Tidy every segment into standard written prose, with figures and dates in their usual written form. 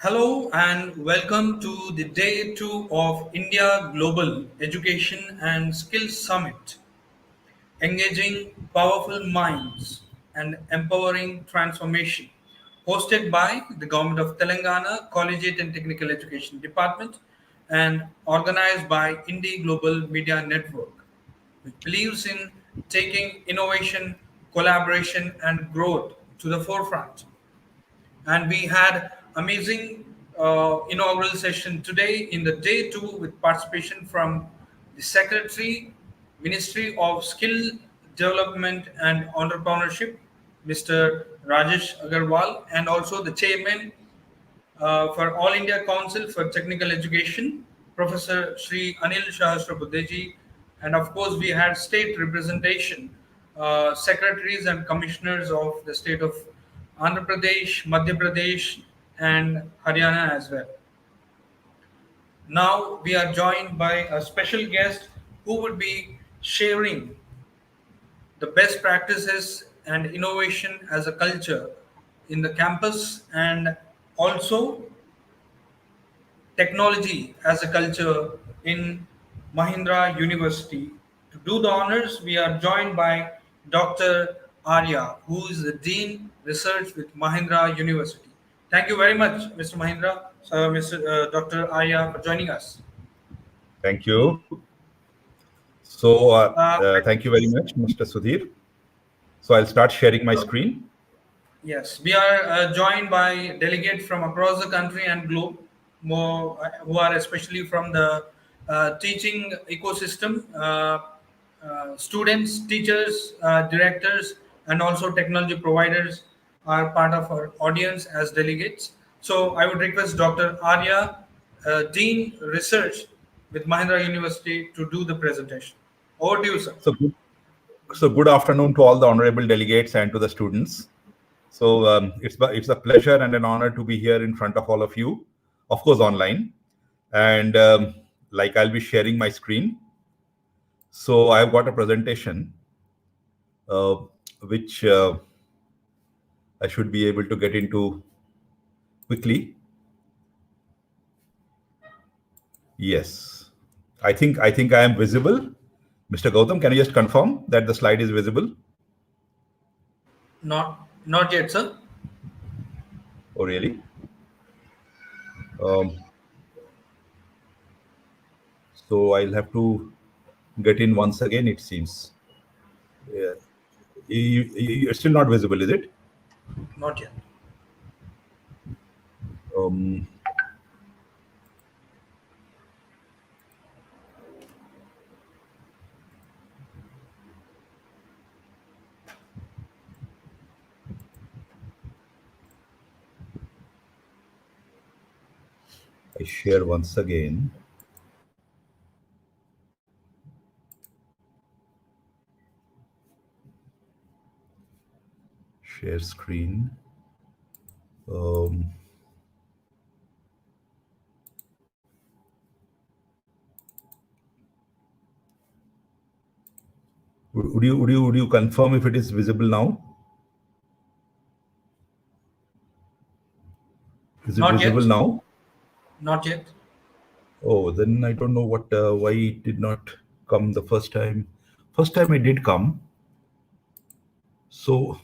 Hello and welcome to the day two of India Global Education and Skills Summit, engaging powerful minds and empowering transformation, hosted by the Government of Telangana Collegiate and Technical Education Department and organized by Indie Global Media Network, which believes in taking innovation, collaboration, and growth to the forefront. And we had amazing inaugural session today in the day two with participation from the secretary ministry of skill development and entrepreneurship, Mr. Rajesh Agarwal, and also the chairman for All India Council for Technical Education, Professor Sri Anil Sahasrabuddheji, and of course we had state representation, secretaries and commissioners of the state of Andhra Pradesh, Madhya Pradesh, and Haryana as well. Now we are joined by a special guest who would be sharing the best practices and innovation as a culture in the campus and also technology as a culture in Mahindra University. To do the honors, we are joined by Dr. Arya, who is the Dean Research with Mahindra University. Thank you very much, Mr. Mahindra, Dr. Arya, for joining us. Thank you. So, Uh, thank you very much, Mr. Sudhir. So, I'll start sharing my screen. Yes, we are joined by delegates from across the country and globe, who are especially from the teaching ecosystem, students, teachers, directors, and also technology providers are part of our audience as delegates. So I would request Dr. Arya, Dean Research with Mahindra University, to do the presentation. Over to you, sir. So good afternoon to all the honorable delegates and to the students. So it's a pleasure and an honor to be here in front of all of you, of course online, and I'll be sharing my screen. So I've got a presentation which I should be able to get into quickly. Yes, I think I am visible. Mr. Gautam, can you just confirm that the slide is visible? Not yet, sir. Oh, really? So I'll have to get in once again, it seems. Yeah. You're still not visible, is it? Not yet. I share once again. Share screen. Would you confirm if it is visible now? Is it Not visible yet. now? Not yet. Oh, then I don't know why it did not come the first time. First time it did come. So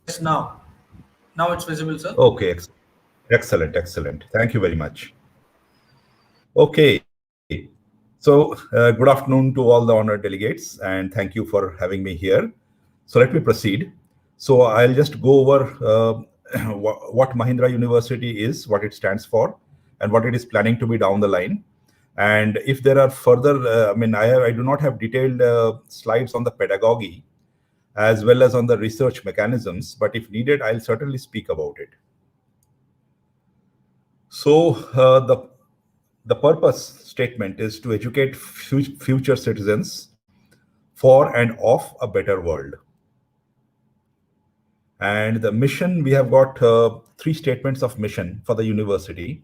Yes, now it's visible, sir. okay, excellent. Thank you very much. Okay, so good afternoon to all the honored delegates, and thank you for having me here. So let me proceed. So I'll just go over what Mahindra University is, what it stands for, and what it is planning to be down the line. And if there are further, I do not have detailed slides on the pedagogy as well as on the research mechanisms, but if needed, I'll certainly speak about it. So the purpose statement is to educate future citizens for and of a better world. And the mission, we have got three statements of mission for the university.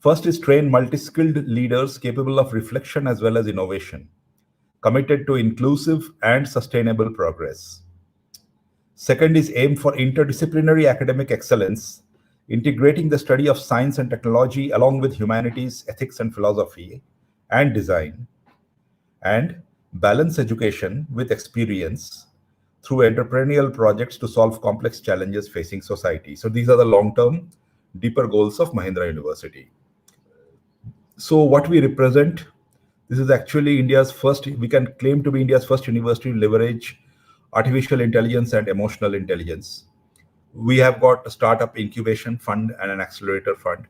First is train multi-skilled leaders capable of reflection as well as innovation, committed to inclusive and sustainable progress. Second is aim for interdisciplinary academic excellence, integrating the study of science and technology along with humanities, ethics and philosophy and design, and balance education with experience through entrepreneurial projects to solve complex challenges facing society. So these are the long-term, deeper goals of Mahindra University. So what we represent, this is actually India's first, we can claim to be India's first university to leverage artificial intelligence and emotional intelligence. We have got a startup incubation fund and an accelerator fund.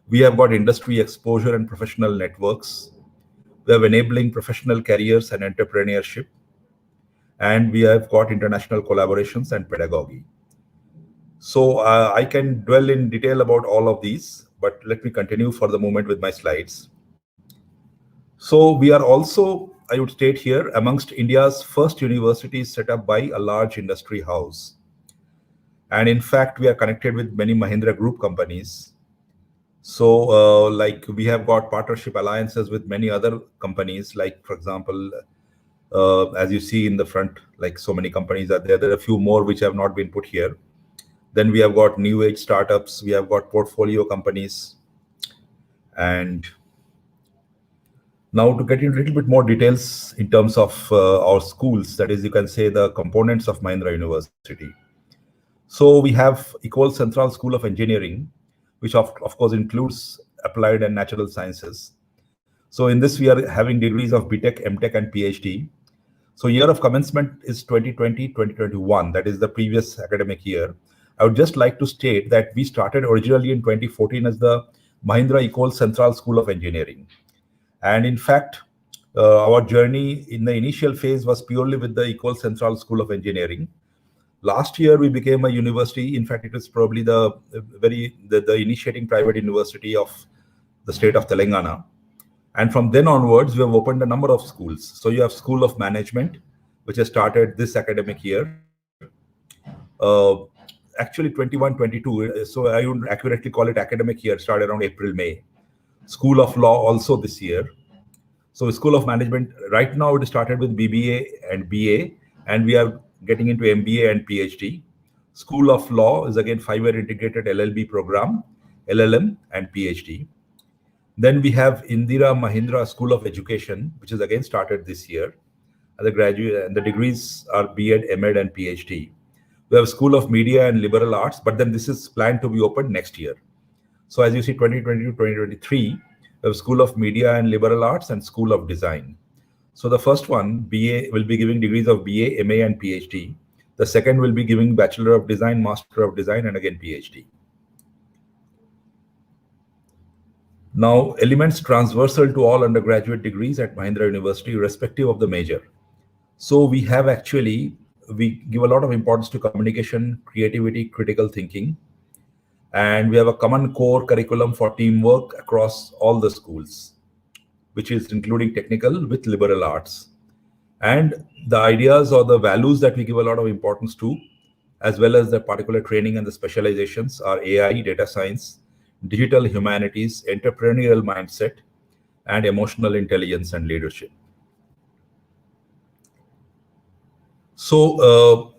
We have got industry exposure and professional networks. We have enabling professional careers and entrepreneurship. And we have got international collaborations and pedagogy. So I can dwell in detail about all of these, but let me continue for the moment with my slides. So we are also, I would state here, amongst India's first universities set up by a large industry house. And in fact, we are connected with many Mahindra Group companies. So like we have got partnership alliances with many other companies, like for example, as you see in the front, like so many companies are there. There are a few more which have not been put here. Then we have got new age startups. We have got portfolio companies. And now to get into a little bit more details in terms of our schools, that is, you can say the components of Mahindra University. So we have Ecole Central School of Engineering, which of course includes applied and natural sciences. So in this, we are having degrees of BTech, MTech, and PhD. So year of commencement is 2020-2021. That is the previous academic year. I would just like to state that we started originally in 2014 as the Mahindra Ecole Central School of Engineering. And in fact, our journey in the initial phase was purely with the Ecole Central School of Engineering. Last year, we became a university. In fact, it was probably the initiating private university of the state of Telangana. And from then onwards, we have opened a number of schools. So you have School of Management, which has started this academic year. Actually, 21-22. So I would accurately call it academic year, started around April, May. School of Law also this year. So School of Management, right now it started with BBA and BA, and we are getting into MBA and PhD. School of Law is again 5-year integrated LLB program, LLM and PhD. Then we have Indira Mahindra School of Education, which is again started this year. And the graduate and the degrees are B.Ed, M.Ed and PhD. We have School of Media and Liberal Arts, but then this is planned to be opened next year. So as you see, 2022-2023, we have School of Media and Liberal Arts and School of Design. So the first one, BA, will be giving degrees of BA, MA and PhD. The second will be giving Bachelor of Design, Master of Design and again PhD. Now, elements transversal to all undergraduate degrees at Mahindra University, irrespective of the major. So we have actually, we give a lot of importance to communication, creativity, critical thinking. And we have a common core curriculum for teamwork across all the schools, which is including technical with liberal arts. And the ideas or the values that we give a lot of importance to, as well as the particular training and the specializations, are AI, data science, digital humanities, entrepreneurial mindset, and emotional intelligence and leadership. So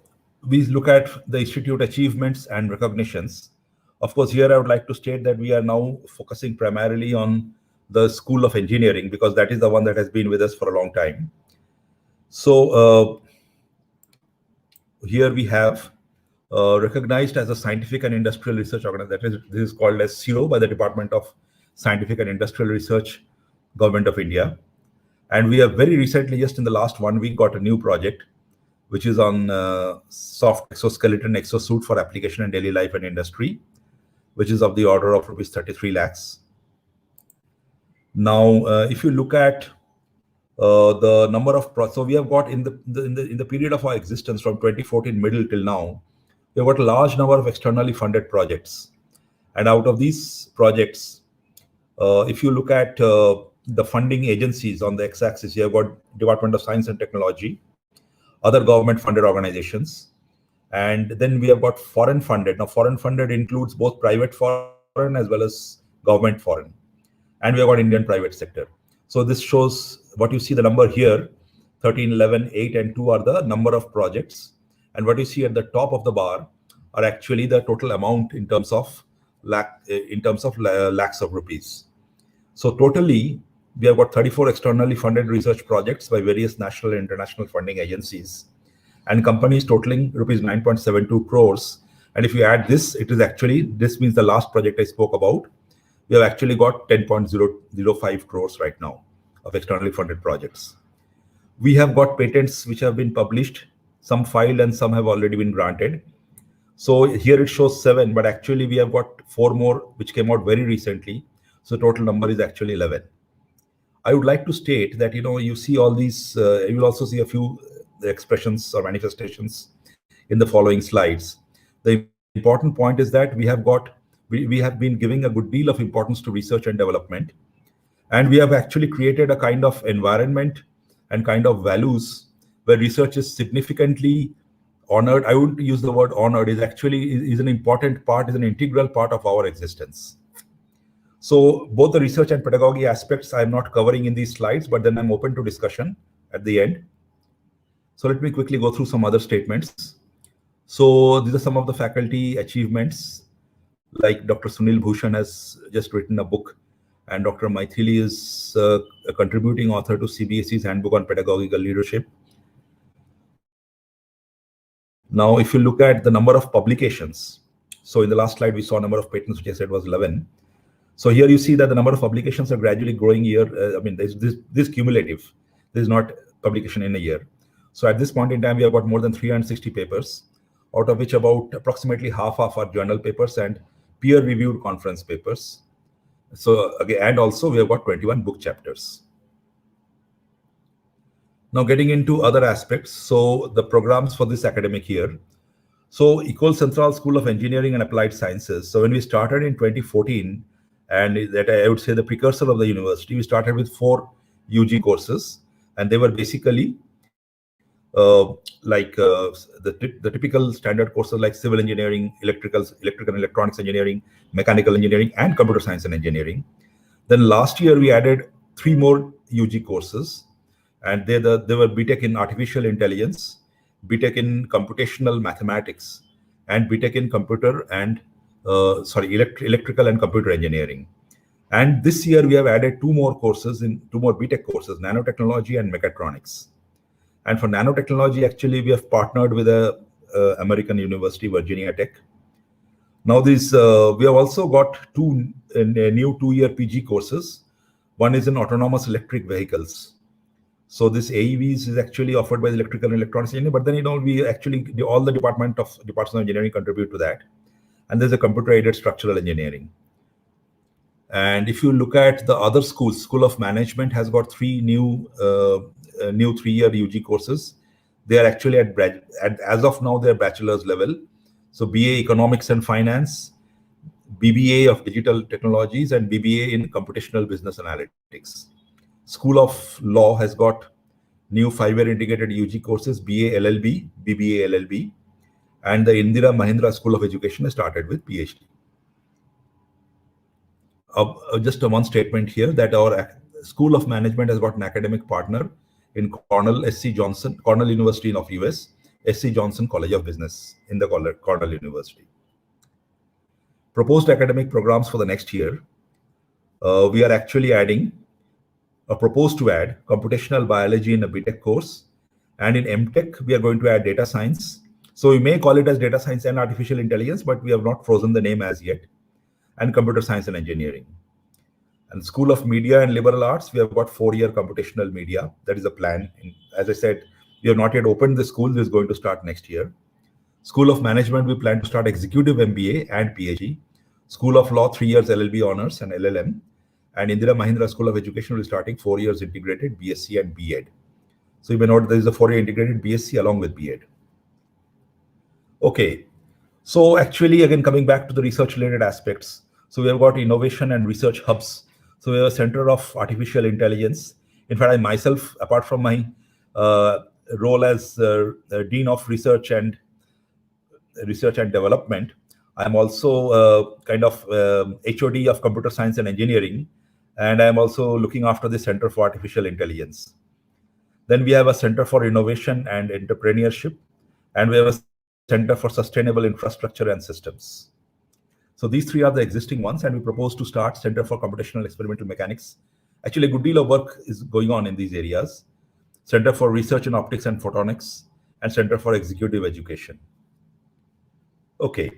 we look at the institute achievements and recognitions. Of course, here I would like to state that we are now focusing primarily on the School of Engineering because that is the one that has been with us for a long time. So here we have recognized as a scientific and industrial research organization. This is called as CIRO by the Department of Scientific and Industrial Research, Government of India. And we have very recently, just in the last 1 week, got a new project, which is on soft exoskeleton exosuit for application in daily life and industry, which is of the order of rupees 33 lakhs. Now, if you look at the number of so we have got in the period of our existence from 2014 middle till now, we have got a large number of externally funded projects. And out of these projects, if you look at the funding agencies on the x-axis, you have got Department of Science and Technology, other government funded organizations, and then we have got foreign funded. Now, foreign funded includes both private foreign as well as government foreign. and we have got Indian private sector. So this shows what you see the number here, 13, 11, 8, and 2 are the number of projects. And what you see at the top of the bar are actually the total amount in terms of lakhs of rupees. So totally, we have got 34 externally funded research projects by various national and international funding agencies, and companies totaling rupees 9.72 crores. And if you add this, it is actually, this means the last project I spoke about, we have actually got 10.005 crores right now of externally funded projects. We have got patents which have been published, some filed and some have already been granted. So here it shows 7, but actually we have got 4 more which came out very recently. So total number is actually 11. I would like to state that, you see all these, you will also see a few expressions or manifestations in the following slides. The important point is that we have been giving a good deal of importance to research and development. And we have actually created a kind of environment and kind of values where research is significantly honored. I wouldn't use the word honored, is an important part, is an integral part of our existence. So both the research and pedagogy aspects I'm not covering in these slides, but then I'm open to discussion at the end. So let me quickly go through some other statements. So these are some of the faculty achievements, like Dr. Sunil Bhushan has just written a book, and Dr. Maithili is a contributing author to CBSE's Handbook on Pedagogical Leadership. Now, if you look at the number of publications, so in the last slide, we saw number of patents, which I said was 11. So here you see that the number of publications are gradually growing year. This cumulative. This is not publication in a year. So at this point in time, we have got more than 360 papers, out of which about approximately half of are journal papers and peer-reviewed conference papers. So again, and also we have got 21 book chapters. Now getting into other aspects, so the programs for this academic year. So Ecole Centrale School of Engineering and Applied Sciences. So when we started in 2014, and that I would say the precursor of the university, we started with 4 UG courses, and they were basically the typical standard courses like civil engineering, electrical and electronics engineering, mechanical engineering, and computer science and engineering. Then last year we added 3 more UG courses, and they were BTech in artificial intelligence, BTech in computational mathematics, and BTech in electrical and computer engineering. And this year we have added 2 more BTech courses, nanotechnology and mechatronics. And for nanotechnology, actually, we have partnered with a American university, Virginia Tech. Now, we have also got 2 new 2-year PG courses. One is in autonomous electric vehicles. So this AEVs is actually offered by the electrical and electronics engineering, but then we actually all the departments of engineering contribute to that. And there's a computer-aided structural engineering. And if you look at the other schools, School of Management has got 3 new 3-year UG courses. They are actually as of now, they're bachelor's level. So BA Economics and Finance, BBA of Digital Technologies, and BBA in Computational Business Analytics. School of Law has got new 5-year integrated UG courses, BA LLB, BBA LLB, and the Indira Mahindra School of Education has started with PhD. Just one statement here that our School of Management has got an academic partner in Cornell University of US, SC Johnson College of Business in the Cornell University. Proposed academic programs for the next year, we are actually proposed to add computational biology in a BTech course, and in MTech we are going to add data science. So we may call it as data science and artificial intelligence, but we have not frozen the name as yet, and computer science and engineering. And School of Media and Liberal Arts, we have got 4-year computational media. That is a plan. As I said, we have not yet opened the school. This is going to start next year. School of Management, we plan to start executive MBA and PhD. School of Law, 3 years LLB honors and LLM. And Indira Mahindra School of Education will be starting 4 years integrated BSc and BEd. So you may note there is a 4-year integrated BSc along with BEd. Okay. So actually, again, coming back to the research related aspects. So we have got innovation and research hubs. So we have a center of artificial intelligence. In fact, I myself, apart from my role as Dean of Research and Development, I'm also kind of HOD of Computer Science and Engineering. and I'm also looking after the Center for Artificial Intelligence. Then we have a Center for Innovation and Entrepreneurship, and we have a Center for Sustainable Infrastructure and Systems. So these three are the existing ones, and we propose to start Center for Computational Experimental Mechanics. Actually, a good deal of work is going on in these areas. Center for Research in Optics and Photonics, and Center for Executive Education. Okay.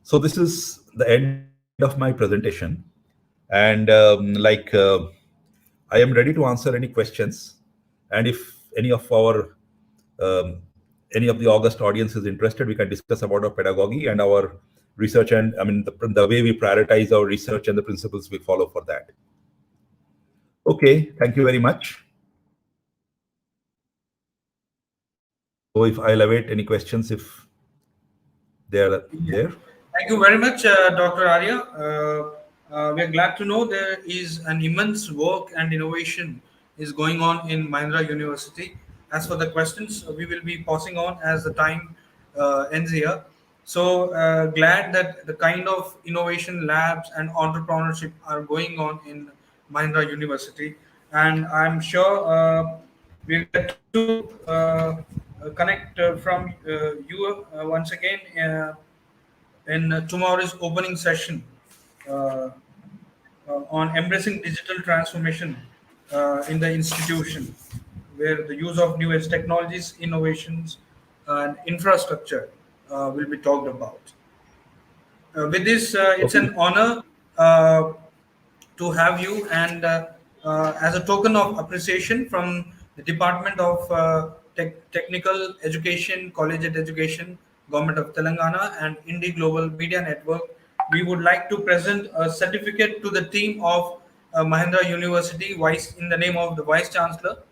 So this is the end of my presentation. And I am ready to answer any questions. And if any of um, any of the August audience is interested, we can discuss about our pedagogy and our research, and the way we prioritize our research and the principles we follow for that. Okay, thank you very much. So if I'll await any questions if they are there. Thank you very much, Dr. Arya. We are glad to know there is an immense work and innovation is going on in Mahindra University. As for the questions, we will be passing on as the time ends here. So glad that the kind of innovation labs and entrepreneurship are going on in Mahindra University, and I'm sure we'll get to connect from you once again. In tomorrow's opening session uh, on embracing digital transformation in the institution, where the use of new age technologies, innovations, and infrastructure will be talked about. With this, it's Okay. an honor uh, to have you, and as a token of appreciation from the Department of Technical Education, College Education, Government of Telangana, and Indie Global Media Network, we would like to present a certificate to the team of Mahindra University, in the name of the Vice Chancellor,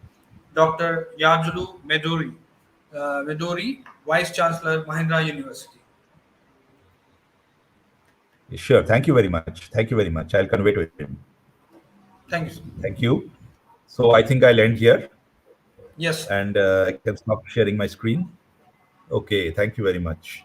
Dr. Yajulu Meduri, Vice Chancellor, Mahindra University. Sure. Thank you very much. Thank you very much. I'll convey to him. Thank you. Thank you. So I think I'll end here, Yes. and I can stop sharing my screen. Okay. Thank you very much.